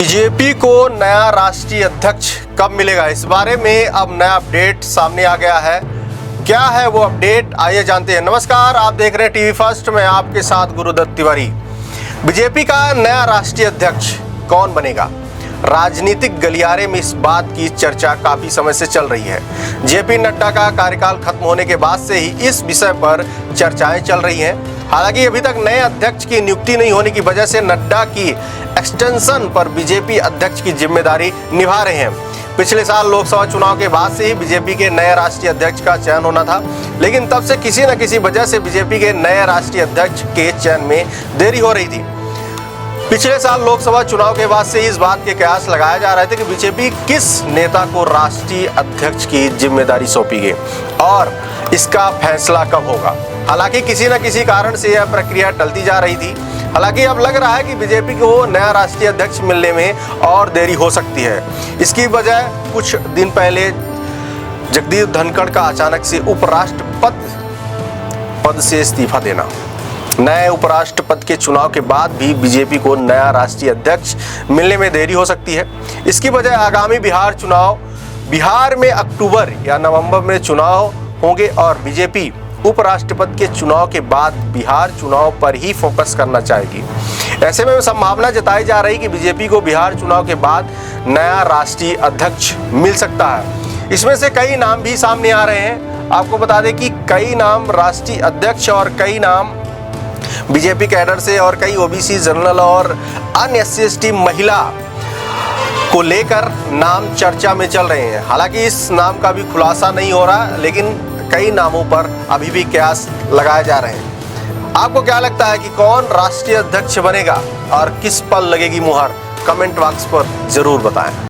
BJP को नया राष्ट्रीय अध्यक्ष कब मिलेगा, इस बारे में अब नया अपडेट सामने आ गया है। क्या है वो अपडेट, आइए जानते हैं। नमस्कार, आप देख रहे हैं टीवी फर्स्ट, मैं आपके साथ गुरुदत्त तिवारी। बीजेपी का नया राष्ट्रीय अध्यक्ष कौन बनेगा? राजनीतिक गलियारे में इस बात की चर्चा काफी समय से चल रही है। जेपी नड्डा का कार्यकाल खत्म होने के बाद से ही इस विषय पर चर्चाएं चल रही हैं। हालांकि अभी तक नए अध्यक्ष की नियुक्ति नहीं होने की वजह से नड्डा की एक्सटेंशन पर बीजेपी अध्यक्ष की जिम्मेदारी निभा रहे हैं। पिछले साल लोकसभा चुनाव के बाद से ही बीजेपी के नए राष्ट्रीय अध्यक्ष का चयन होना था, लेकिन तब से किसी न किसी वजह से बीजेपी के नए राष्ट्रीय अध्यक्ष के चयन में देरी हो रही थी। पिछले साल लोकसभा चुनाव के बाद से इस बात के कयास लगाए जा रहे थे कि बीजेपी किस नेता को राष्ट्रीय अध्यक्ष की जिम्मेदारी सौंपी गई और इसका फैसला कब होगा। हालांकि किसी न किसी कारण से यह प्रक्रिया टलती जा रही थी। हालांकि अब लग रहा है कि बीजेपी को नया राष्ट्रीय अध्यक्ष मिलने में और देरी हो सकती है। इसकी वजह कुछ दिन पहले जगदीप धनखड़ का अचानक से उपराष्ट्रपति पद से इस्तीफा देना। नए उपराष्ट्रपति के चुनाव के बाद भी बीजेपी को नया राष्ट्रीय अध्यक्ष मिलने में देरी हो सकती है। इसकी वजह आगामी बिहार में अक्टूबर या नवंबर में चुनाव होंगे और बीजेपी उपराष्ट्रपति के चुनाव के बाद बिहार चुनाव पर ही फोकस करना चाहेगी। ऐसे में संभावना जताई जा रही कि बीजेपी को बिहार चुनाव के बाद नया राष्ट्रीय अध्यक्ष मिल सकता है। इसमें से कई नाम भी सामने आ रहे हैं। आपको बता दें कि कई नाम राष्ट्रीय अध्यक्ष और कई नाम बीजेपी कैडर से और कई ओबीसी, जनरल और अन्य SC/ST महिला को लेकर नाम चर्चा में चल रहे हैं। हालांकि इस नाम का भी खुलासा नहीं हो रहा, लेकिन कई नामों पर अभी भी कयास लगाए जा रहे हैं। आपको क्या लगता है कि कौन राष्ट्रीय अध्यक्ष बनेगा और किस पर लगेगी मुहर? कमेंट बॉक्स पर जरूर बताएं।